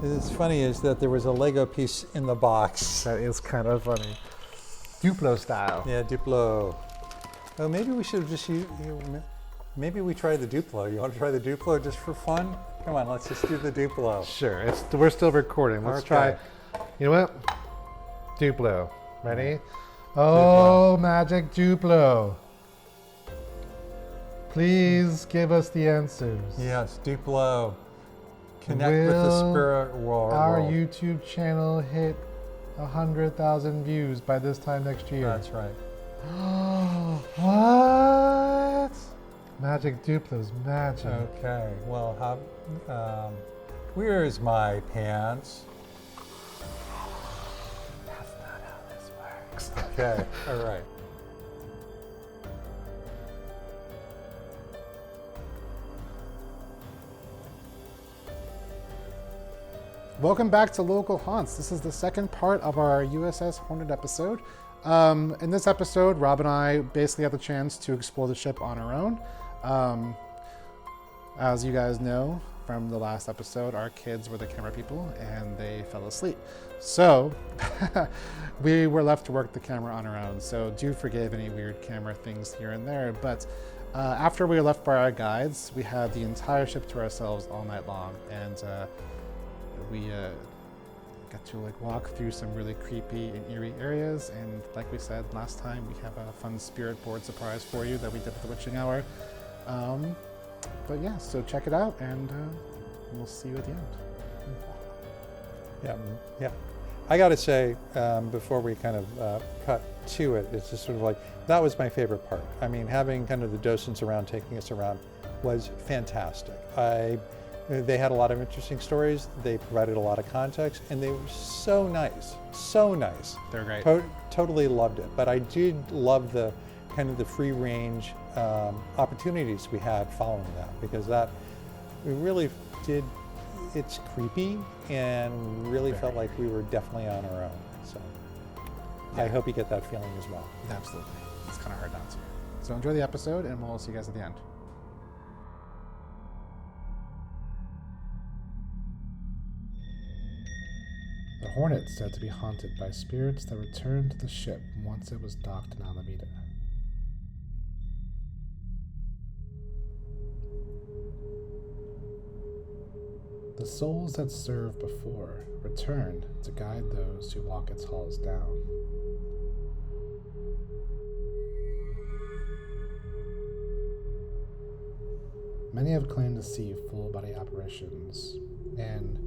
What's funny is that there was a Lego piece in the box. That is kind of funny. Duplo style. Yeah, Duplo. Oh, maybe we should have just used, maybe we try the Duplo. You want to try the Duplo just for fun? Come on, let's just do the Duplo. Sure, we're still recording. Let's try. You know what? Duplo. Ready? Oh, magic Duplo. Please give us the answers. Yes, Duplo. Connect with the spirit world. Our YouTube channel hit 100,000 views by this time next year. That's right. What? Magic Duplo's magic. Okay, well, where's my pants? That's not how this works. Okay, all right. Welcome back to Local Haunts. This is the second part of our USS Hornet episode. In this episode, Rob and I basically had the chance to explore the ship on our own. As you guys know from the last episode, our kids were the camera people and they fell asleep. So we were left to work the camera on our own. So do forgive any weird camera things here and there. But after we were left by our guides, we had the entire ship to ourselves all night long. And we got to walk through some really creepy and eerie areas, and like we said last time, we have a fun spirit board surprise for you that we did at the witching hour. But yeah, so check it out, and we'll see you at the end. Yeah. I got to say, before we kind of cut to it, it's just sort of like, that was my favorite part. I mean, having kind of the docents around, taking us around, was fantastic. They had a lot of interesting stories. They provided a lot of context, and they were so nice, so nice. They're great. Totally loved it. But I did love the kind of the free range opportunities we had following that, because that we really did. It's creepy, and really felt like we were definitely on our own. So yeah. I hope you get that feeling as well. Absolutely. It's kind of hard not to. So enjoy the episode, and we'll see you guys at the end. The Hornet said to be haunted by spirits that returned to the ship once it was docked in Alameda. The souls that served before returned to guide those who walk its halls down. Many have claimed to see full-body apparitions and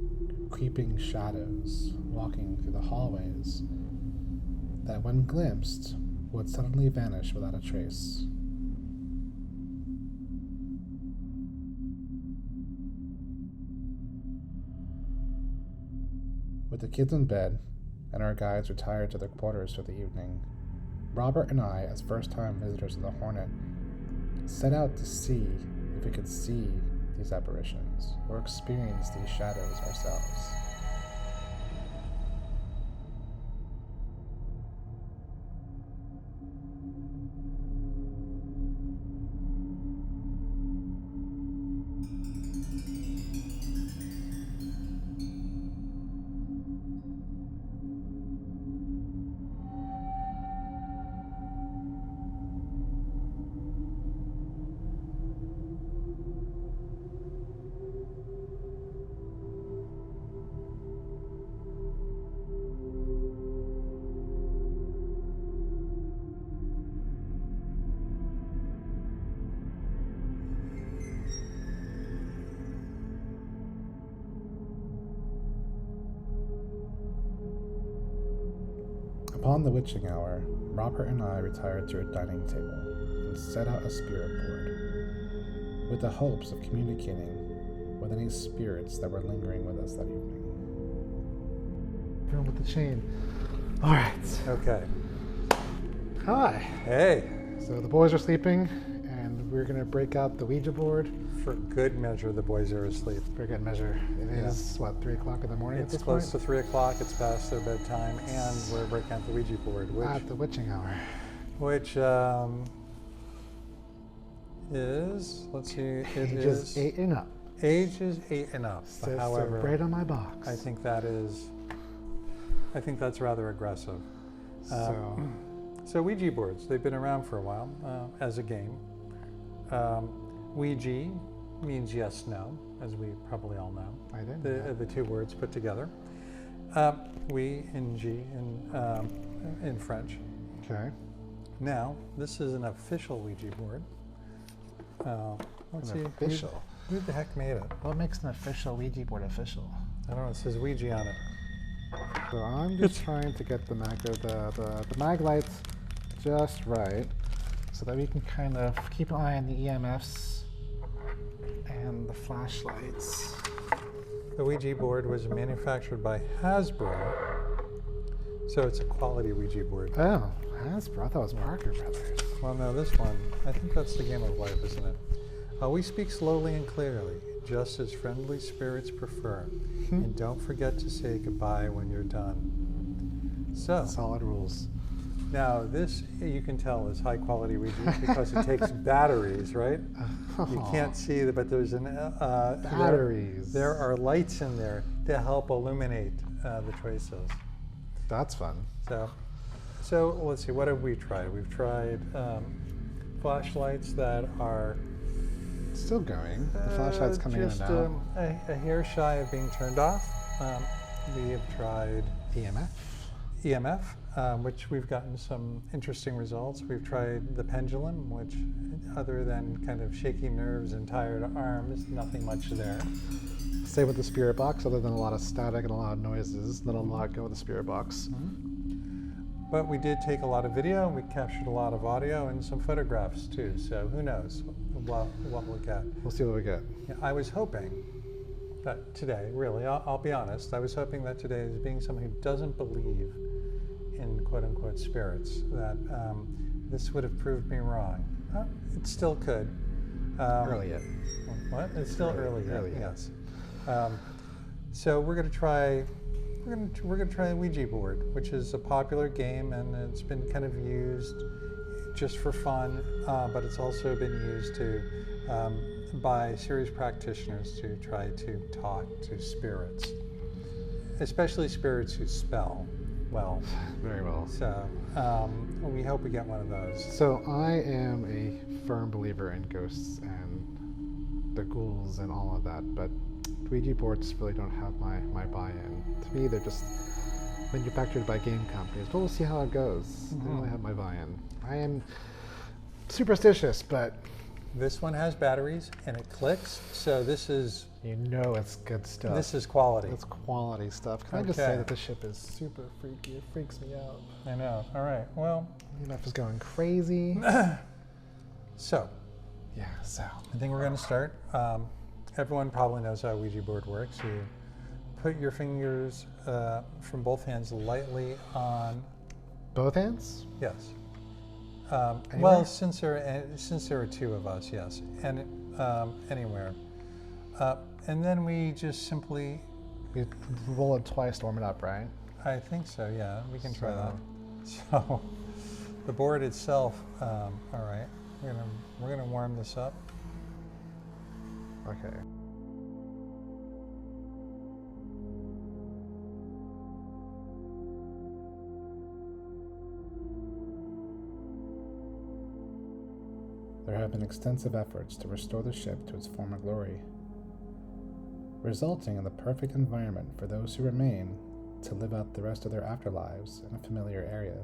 creeping shadows walking through the hallways that, when glimpsed, would suddenly vanish without a trace. With the kids in bed and our guides retired to their quarters for the evening, Robert and I, as first-time visitors of the Hornet, set out to see if we could see these apparitions or experience these shadows ourselves. Upon the witching hour, Robert and I retired to a dining table and set out a spirit board, with the hopes of communicating with any spirits that were lingering with us that evening. Going with the chain. All right. Okay. Hi. Hey. So the boys are sleeping, and we're going to break out the Ouija board. For good measure, the boys are asleep. For good measure. It is, 3 o'clock in the morning It's at this close point? to 3 o'clock. It's past their bedtime, and we're breaking out the Ouija board, At the witching hour. which is, let's see, it Ages is 8 and up. ages 8 and up. Says so However, right on my box. I think that's rather aggressive. So Ouija boards, they've been around for a while as a game. Ouija means yes, no, as we probably all know. I did. The two words put together. Oui in G in French. Okay. Now, this is an official Ouija board. Let's see. Official. Who the heck made it? What makes an official Ouija board official? I don't know. It says Ouija on it. So I'm just trying to get the mag lights just right, so that we can kind of keep an eye on the EMFs and the flashlights. The Ouija board was manufactured by Hasbro, so it's a quality Ouija board. Oh, Hasbro. I thought it was Parker Brothers. Well, no, this one, I think that's the game of life, isn't it? We speak slowly and clearly, just as friendly spirits prefer. And don't forget to say goodbye when you're done. So, Solid rules. now this, you can tell, is high quality Ouija because it takes batteries, right? You can't see it, but there's batteries. There are lights in there to help illuminate the choices. That's fun. So let's see, what have we tried? We've tried flashlights that are Still going. The flashlight's coming just, in and out. a hair shy of being turned off. We have tried EMF, which we've gotten some interesting results. We've tried the pendulum, which, other than kind of shaky nerves and tired arms, nothing much there. Same with the spirit box, other than a lot of static and a lot of noises. Let a lot go with the spirit box. But we did take a lot of video, we captured a lot of audio and some photographs too, so who knows what we'll get. We'll see what we get. Yeah, I was hoping that today, really, I'll be honest, I was hoping that today, as being someone who doesn't believe in quote-unquote spirits, that this would have proved me wrong. It still could. Early yet. What? It's still early yet, early yet. yes. So we're going to try a Ouija board, which is a popular game, and it's been kind of used just for fun, but it's also been used by serious practitioners to try to talk to spirits, especially spirits who spell well. Very well. So we hope we get one of those. So I am a firm believer in ghosts and the ghouls and all of that, but Ouija boards really don't have my buy-in. To me, they're just manufactured by game companies, but we'll see how it goes. They don't really have my buy-in. I am superstitious, but... This one has batteries, and it clicks, so this is... You know it's good stuff. This is quality. It's quality stuff. Can I just say that this ship is super freaky? It freaks me out. I know. All right, well... EMF is going crazy. So... Yeah, so... I think we're going to start. Everyone probably knows how a Ouija board works. You put your fingers from both hands lightly on... Both hands? Yes. Well, since there are two of us, yes, and anywhere. And then we just simply... We roll it twice to warm it up, right? I think so, yeah. We can try that. So the board itself, all right, we're gonna warm this up. Okay. There have been extensive efforts to restore the ship to its former glory, resulting in the perfect environment for those who remain to live out the rest of their afterlives in a familiar area.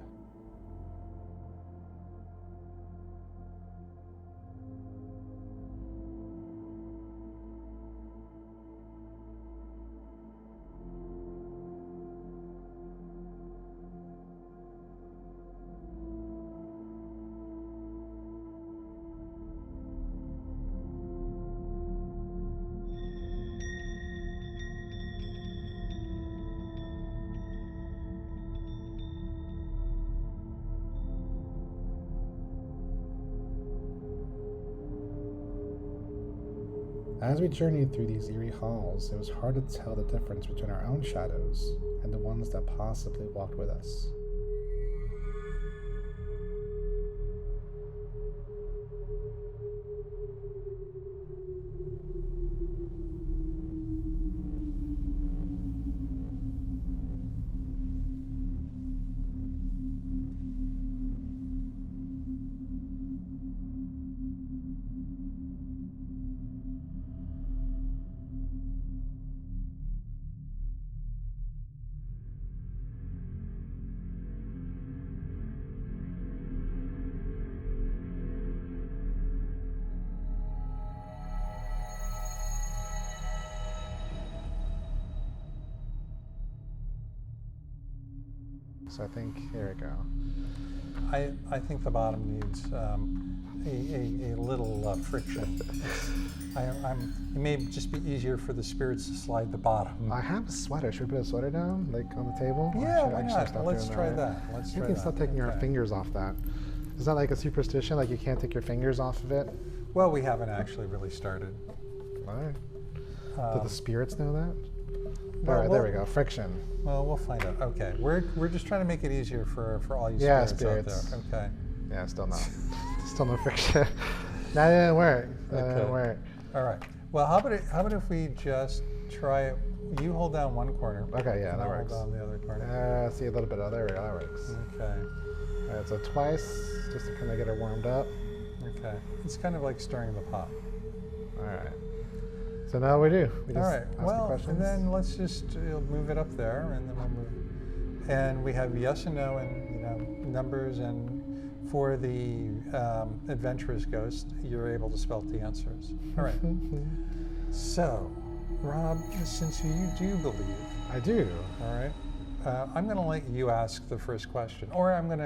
As we journeyed through these eerie halls, it was hard to tell the difference between our own shadows and the ones that possibly walked with us. So I think, here we go. I think the bottom needs a little friction. It may just be easier for the spirits to slide the bottom. I have a sweater. Should we put a sweater down, like on the table? Or Yeah, should why I not? stop Let's doing try right? that. Let's We try can that. stop taking our Okay. fingers off that. Is that like a superstition? Like you can't take your fingers off of it? Well, we haven't actually really started. All right. Do the spirits know that? well, All right, there we'll- we go. Friction. Well, we'll find out. Okay, we're just trying to make it easier for all you Yeah, spirits spirits. out there. Okay. Yeah, still not. Still no friction. That didn't work. That Okay. didn't work. All right. Well, how about if we just try it? You hold down one corner. Okay, yeah, and that I'll works. hold down the other corner. See a little bit of there we go. That works. Okay. All right, so twice, just to kind of get her warmed up. Okay. It's kind of like stirring the pot. All right. So now we do. We All just right. ask the Well, questions. and then let's just move it up there, and then we'll move. And we have yes and no, and numbers. And for the adventurous ghost, you're able to spell the answers. All right. So, Rob, since you do believe, I do. all right, I'm going to let you ask the first question, or I'm going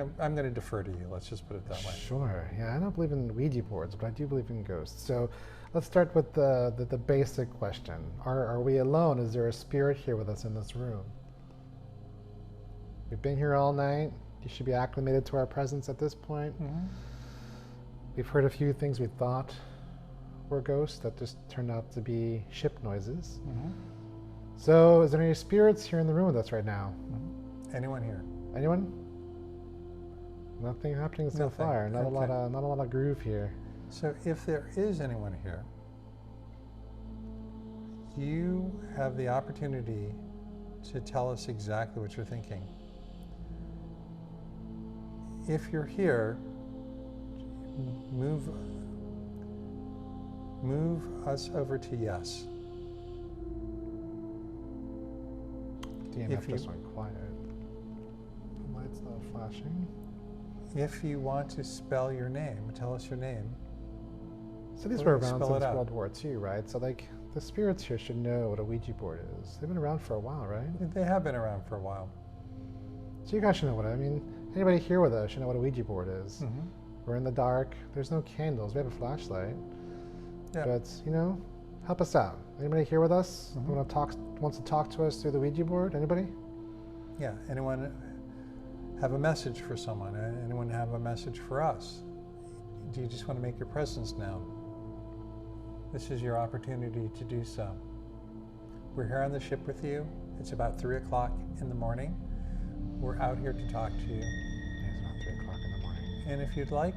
to defer to you. Let's just put it that way. Sure. Yeah, I don't believe in Ouija boards, but I do believe in ghosts. So let's start with the basic question. Are we alone? Is there a spirit here with us in this room? We've been here all night. You should be acclimated to our presence at this point. Mm-hmm. We've heard a few things we thought were ghosts that just turned out to be ship noises. Mm-hmm. So is there any spirits here in the room with us right now? Mm-hmm. Anyone here? Anyone? Nothing happening so Nothing. far. Not Okay. a lot of groove here. So if there is anyone here, you have the opportunity to tell us exactly what you're thinking. If you're here, move us over to yes. DNF If just you- went quiet. The light's not flashing. If you want to spell your name, tell us your name. So these Well, were around spell it since out. World War II, right? So like the spirits here should know what a Ouija board is. They've been around for a while, right? They have been around for a while. So you guys should know what I mean. Anybody here with us should know what a Ouija board is. Mm-hmm. We're in the dark. There's no candles. We have a flashlight. Yeah. But help us out. Anybody here with us Mhm. wants to talk to us through the Ouija board? Anybody? Yeah. Anyone have a message for someone? Anyone have a message for us? Do you just want to make your presence known? This is your opportunity to do so. We're here on the ship with you. It's about 3 o'clock in the morning. We're out here to talk to you. It's about 3 o'clock in the morning. And if you'd like,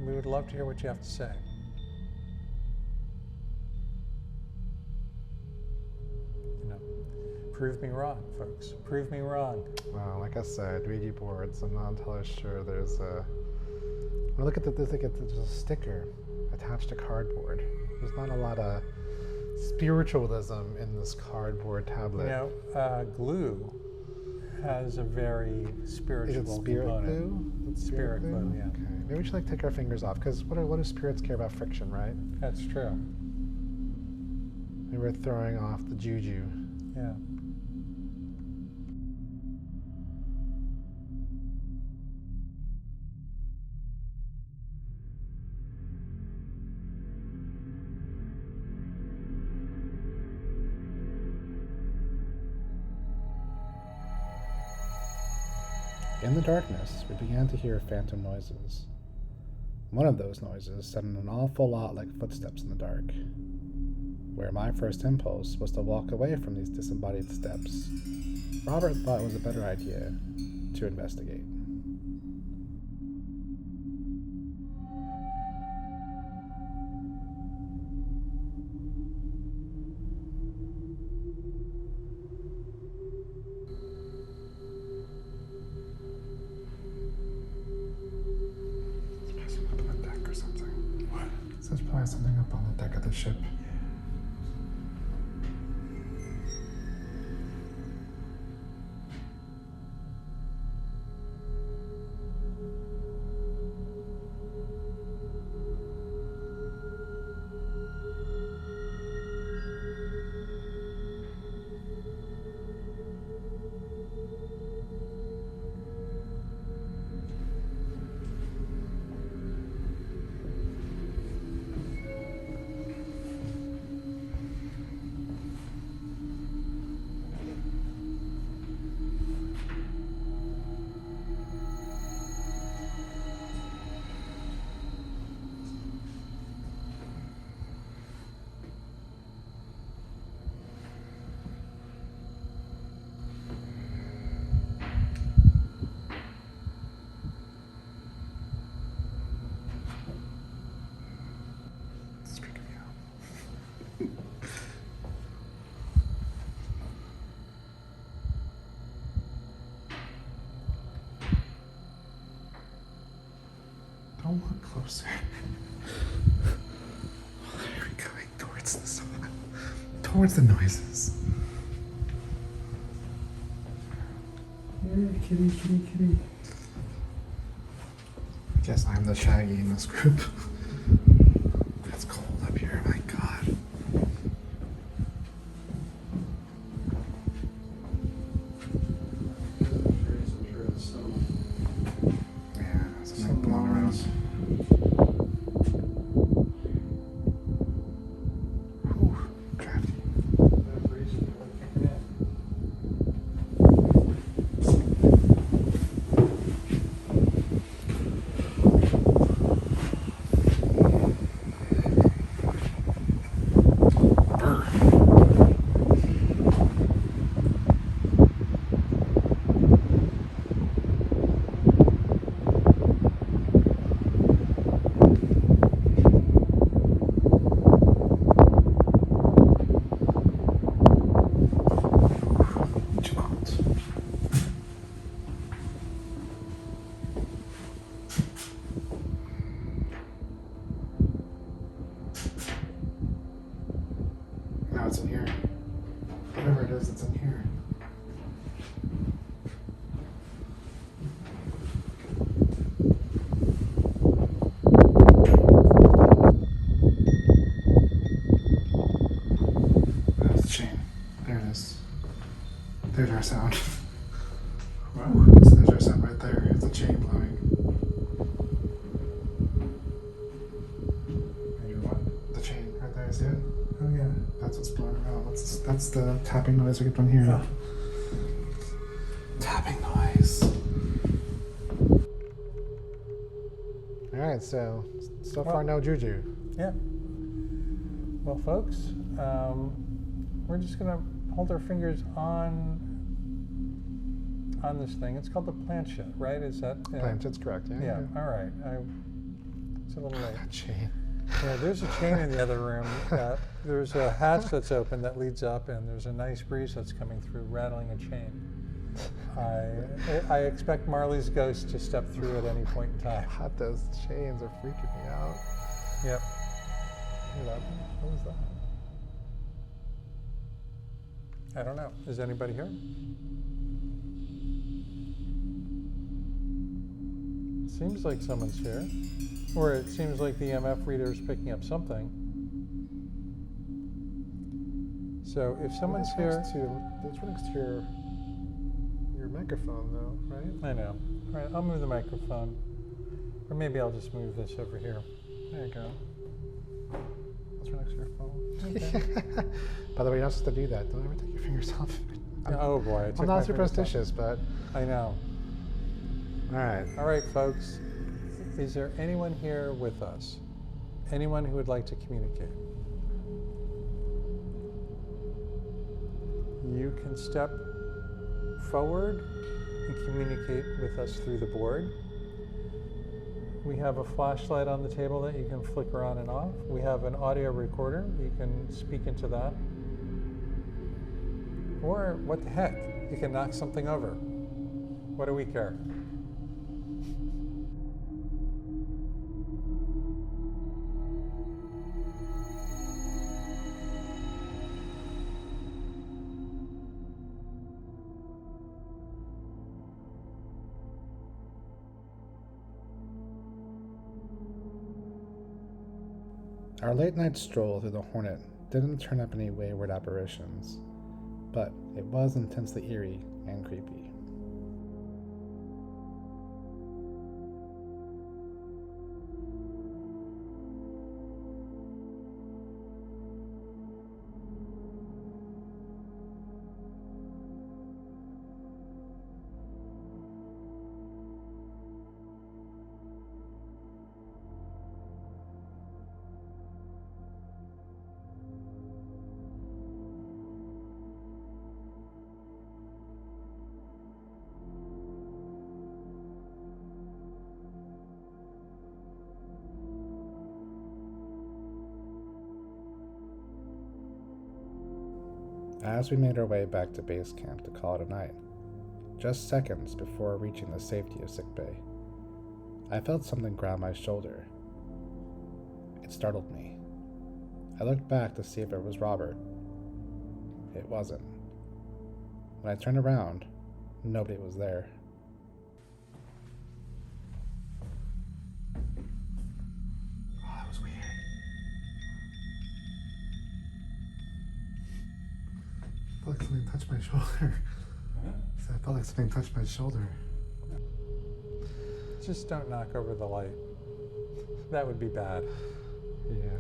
we would love to hear what you have to say. Prove me wrong, folks. Prove me wrong. Well, like I said, Ouija boards, I'm not entirely sure there's a... When I look at there's a sticker attached to cardboard. There's not a lot of spiritualism in this cardboard tablet. Glue has a very spiritual Is it spirit component. glue? Is it Spirit glue, yeah. Okay. Maybe we should take our fingers off, because what do spirits care about friction, right? That's true. Maybe we're throwing off the juju. Yeah. In the darkness, we began to hear phantom noises. One of those noises sounded an awful lot like footsteps in the dark, where my first impulse was to walk away from these disembodied steps. Robert thought it was a better idea to investigate. Up on the deck or something. What? There's probably something up on the deck of the ship. more closer. There we go, towards the sun, towards the noises. Hey, kitty, kitty, kitty. I guess I'm the Shaggy in this group. It's cold up here, my God. Yeah, something blowing around. Whew, drafty. Now it's in here. Whatever it is, it's in here. That's the chain. There it is. There's our sound. Wow. There's our sound right there. It's a chain blowing. The chain right there, see it? Oh yeah, that's what's blowing around. That's the tapping noise we get from here. Oh. Tapping noise. Alright, so far no juju. Yeah. Well, folks, we're just going to hold our fingers on this thing. It's called the planchette, right? Is that? Planchette's correct, yeah. Yeah, all right. It's a little late. That chain. Yeah, there's a chain in the other room. There's a hatch that's open that leads up, and there's a nice breeze that's coming through, rattling a chain. I expect Marley's ghost to step through at any point in time. God, those chains are freaking me out. Yep. What was that? I don't know. Is anybody here? Seems like someone's here. Or it seems like the EMF reader is picking up something. So if someone's here... That's right next to your microphone, though, right? I know. All right, I'll move the microphone. Or maybe I'll just move this over here. There you go. That's right next to your phone. Okay. By the way, you're not supposed to do that. Don't ever take your fingers off. Oh boy, I'm not superstitious, but... I know. All right. All right, folks. Is there anyone here with us? Anyone who would like to communicate? You can step forward and communicate with us through the board. We have a flashlight on the table that you can flicker on and off. We have an audio recorder. You can speak into that. Or what the heck? You can knock something over. What do we care? Our late night stroll through the Hornet didn't turn up any wayward apparitions, but it was intensely eerie and creepy. As we made our way back to base camp to call it a night, just seconds before reaching the safety of sickbay, I felt something grab my shoulder. It startled me. I looked back to see if it was Robert. It wasn't. When I turned around, nobody was there. Oh, that was weird. I felt like something touched my shoulder. I felt like something touched my shoulder. Just don't knock over the light. That would be bad. Yeah.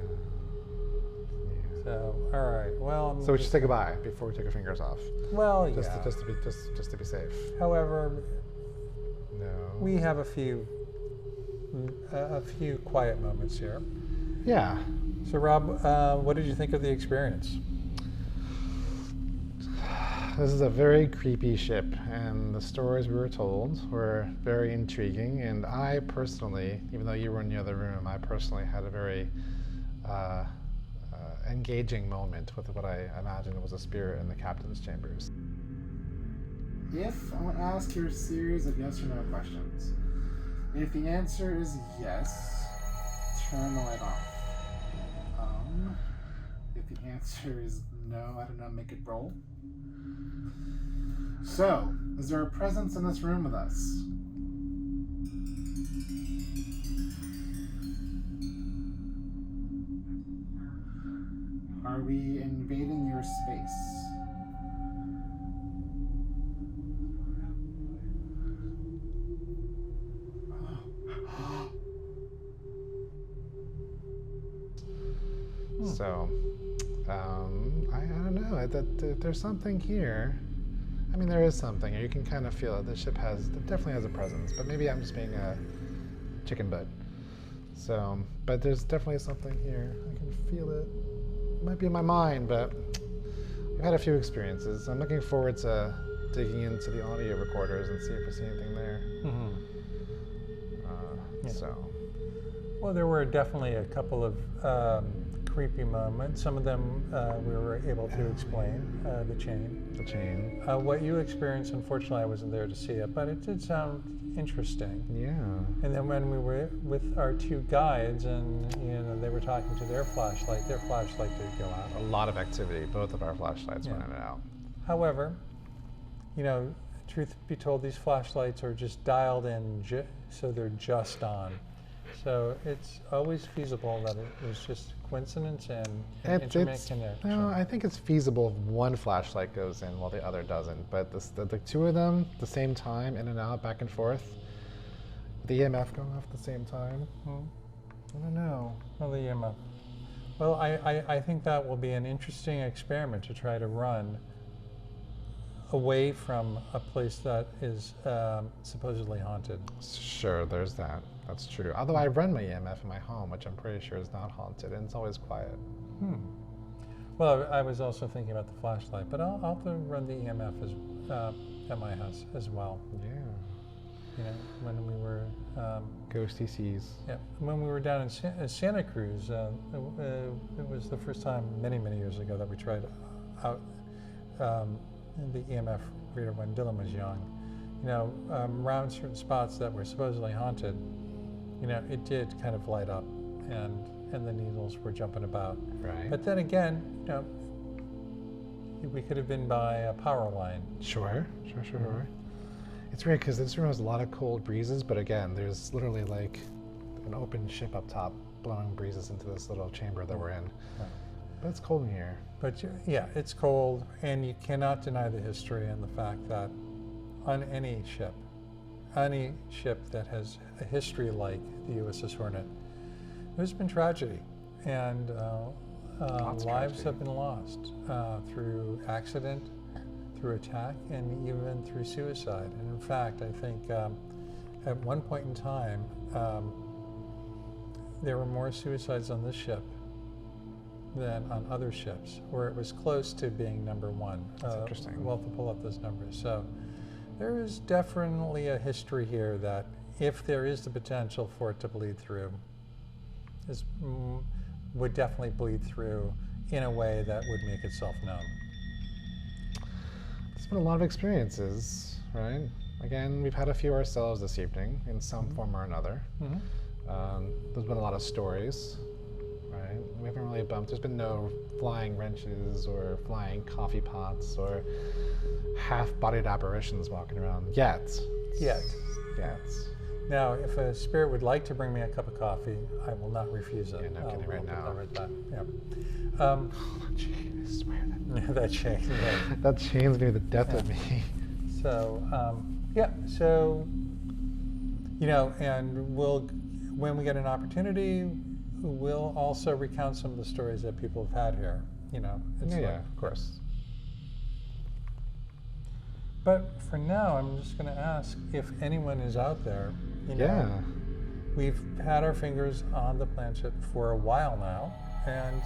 So, all right. Well, So we should say goodbye before we take our fingers off. well, Just yeah. to be safe. However, No. we have a few quiet moments here. Yeah. So, Rob, what did you think of the experience? This is a very creepy ship, and the stories we were told were very intriguing. And I personally, even though you were in the other room, I personally had a very engaging moment with what I imagined was a spirit in the captain's chambers. If I want to ask you a series of yes or no questions, if the answer is yes, turn the light off. If the answer is no, I don't know, make it roll. So, is there a presence in this room with us? Are we invading your space? So, I don't know. There's something here. I mean, there is something. You can kind of feel it. The ship definitely has a presence, but maybe I'm just being a chicken butt. So, but there's definitely something here. I can feel it. It might be in my mind, but I've had a few experiences. I'm looking forward to digging into the audio recorders and see if we see anything there. Mm-hmm. Yeah. So, Well, there were definitely a couple of creepy moments. Some of them we were able to explain. The chain. the chain. What you experienced, unfortunately, I wasn't there to see it, but it did sound interesting. Yeah. And then when we were with our two guides, and they were talking to their flashlight did go out. A lot of activity. Both of our flashlights went in and out. However, truth be told, these flashlights are just dialed in, so they're just on. So it's always feasible that it was just coincidence and intermittent connection. No, I think it's feasible if one flashlight goes in while the other doesn't. But the two of them, the same time, in and out, back and forth, the EMF going off at the same time. I don't know. Well, the EMF. Well, I think that will be an interesting experiment to try to run away from a place that is supposedly haunted. Sure, there's that. That's true. Although I run my EMF in my home, which I'm pretty sure is not haunted, and it's always quiet. Well, I was also thinking about the flashlight, but I'll have to run the EMF at my house as well. Yeah. When we were Ghosty seas. yeah, when we were down in Santa Cruz, it was the first time many years ago that we tried out the EMF reader when Dylan was young. Around certain spots that were supposedly haunted, it did kind of light up, and the needles were jumping about. Right. But then again, we could have been by a power line. Sure. It's weird because this room has a lot of cold breezes, but again, there's literally like an open ship up top blowing breezes into this little chamber that we're in. Right. But it's cold in here. But yeah, it's cold, and you cannot deny the history and the fact that on any ship that has a history like the USS Hornet, there's been tragedy, and lives have been lost through accident, through attack, and even through suicide. And in fact, I think at one point in time, there were more suicides on this ship than on other ships, where it was close to being number one. That's interesting. We'll have to pull up those numbers. So there is definitely a history here that, if there is the potential for it to bleed through, would definitely bleed through in a way that would make itself known. There's been a lot of experiences, right? Again, we've had a few ourselves this evening in some form or another. There's been a lot of stories, right? We haven't really bumped. There's been no flying wrenches or flying coffee pots or half-bodied apparitions walking around yet. Yet. Now, Now, if a spirit would like to bring me a cup of coffee, I will not refuse it. Yeah, no kidding right now. Right back. Yeah. I swear That chain. Yeah. that chain's near the death of me. So, so, and when we get an opportunity, we'll also recount some of the stories that people have had here, It's Of course. But for now, I'm just going to ask if anyone is out there, We've had our fingers on the planchette for a while now, and,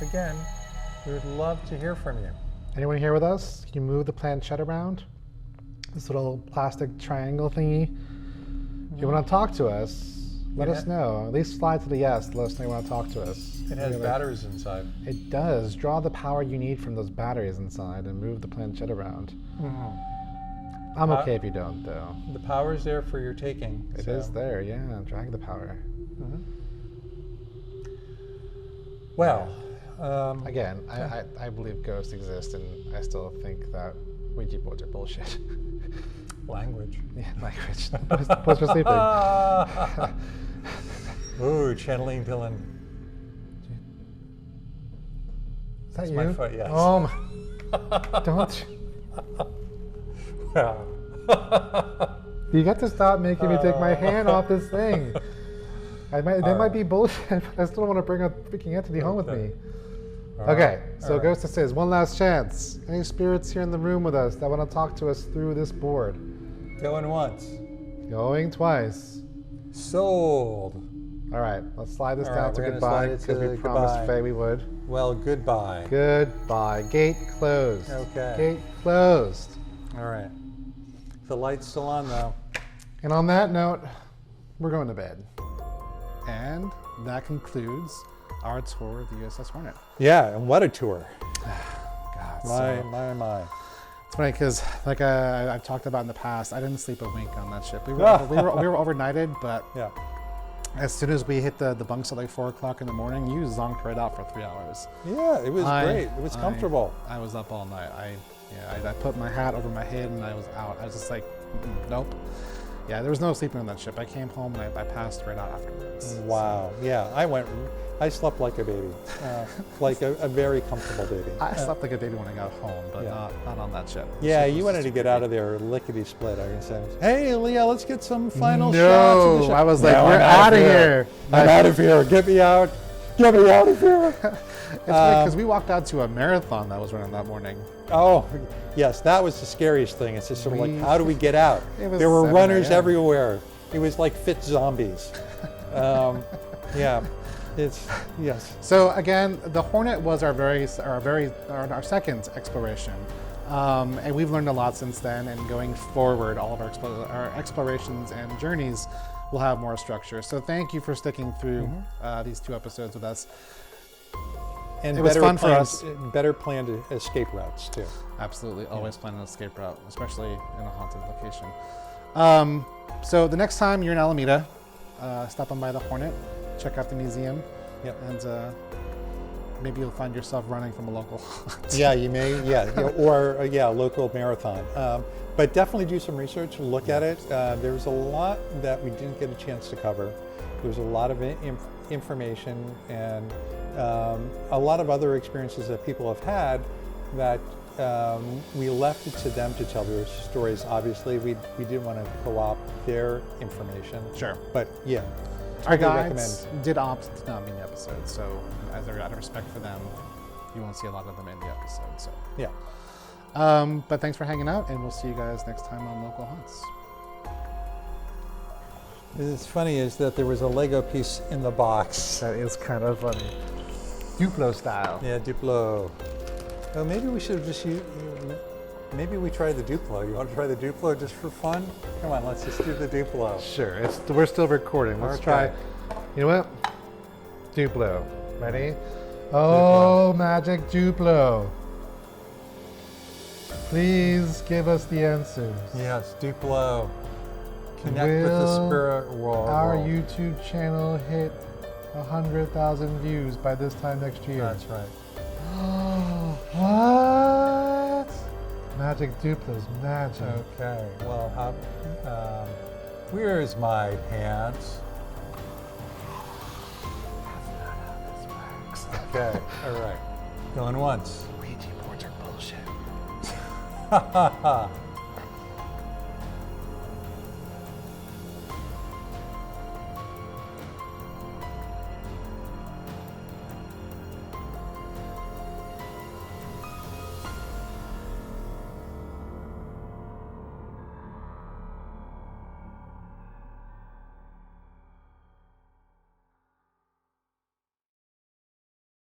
again, we would love to hear from you. Anyone here with us? Can you move the planchette around? This little plastic triangle thingy. If you want to talk to us, let us know. At least slide to the yes. Let us know you want to talk to us. It has batteries inside. It does. Draw the power you need from those batteries inside and move the planchette around. I'm okay if you don't, though. The power's there for your taking. It is there, yeah. Drag the power. Well, again, I believe ghosts exist, and I still think that Ouija boards are bullshit. language. Yeah, language. Plus for sleeping. Ooh, channeling Dylan. Is that That's you? my foot, yes. Oh my. Don't. Yeah. You got to stop making me take my hand off this thing. That might be bullshit, but I still don't want to bring a freaking entity home with me. Okay, so Ghost says, one last chance. Any spirits here in the room with us that want to talk to us through this board? Going once. Going twice. Sold. All right, let's slide this All down right, to we're gonna goodbye slide it because to we promised goodbye. Faye we would. Well, goodbye. Goodbye. Gate closed. Okay. Gate closed. All right. The light's still on, though. And on that note, we're going to bed. And that concludes our tour of the USS Hornet. Yeah, and what a tour. God, My. It's funny because, like I've talked about in the past, I didn't sleep a wink on that ship. We were overnighted, but Yeah. as soon as we hit the bunks at like 4 o'clock in the morning, you zonked right out for 3 hours. Yeah, it was great. It was comfortable. I was up all night. I put my hat over my head and I was out. I was just like, nope. Yeah, there was no sleeping on that ship. I came home and I passed right out afterwards. Wow. Yeah, I slept like a baby, like a very comfortable baby. I slept like a baby when I got home, but not on that ship. Yeah, Ship you was wanted to get out of there lickety split. I guess. Hey, Leah, let's get some final shots. No, Of the I was like, No, we're I'm out of here. I'm out of here. Get me out. Get me out of here. It's funny because we walked out to a marathon that was running that morning. Oh, yes, that was the scariest thing. It's just sort of like, how do we get out? It was There were 7 runners a.m. everywhere. It was like fit zombies. Yeah, yes. So again, the Hornet was our second exploration, and we've learned a lot since then. And going forward, all of our explorations and journeys will have more structure. So thank you for sticking through these 2 episodes with us. And it was fun for us. Better planned escape routes too. Absolutely, always plan an escape route, especially in a haunted location. So the next time you're in Alameda, stop on by the Hornet, check out the museum, and maybe you'll find yourself running from a local haunt. Yeah, you may. Yeah, or a local marathon. But definitely do some research. Look at it. There's a lot that we didn't get a chance to cover. There's a lot of information and a lot of other experiences that people have had that we left it to them to tell their stories. Obviously, we didn't want to co-opt their information. Sure. But yeah, our totally guides did opt to not be in the episode, so out of respect for them, you won't see a lot of them in the episode. So yeah. But thanks for hanging out, and we'll see you guys next time on Local Haunts. What's funny is that there was a Lego piece in the box. That is kind of funny. Duplo style. Yeah, Duplo. Oh, maybe we should have just maybe we try the Duplo. You want to try the Duplo just for fun? Come on, let's just do the Duplo. Sure, we're still recording. Let's try. You know what? Duplo. Ready? Oh, magic Duplo. Please give us the answers. Yes, Duplo. Connect with the Will spirit world. Our YouTube channel hit 100,000 views by this time next year. That's right. What? Magic Duplo's magic. Okay, well, where's my pants? That's not how this works. Okay, all right. Going once. Ouija boards are bullshit. Ha ha ha.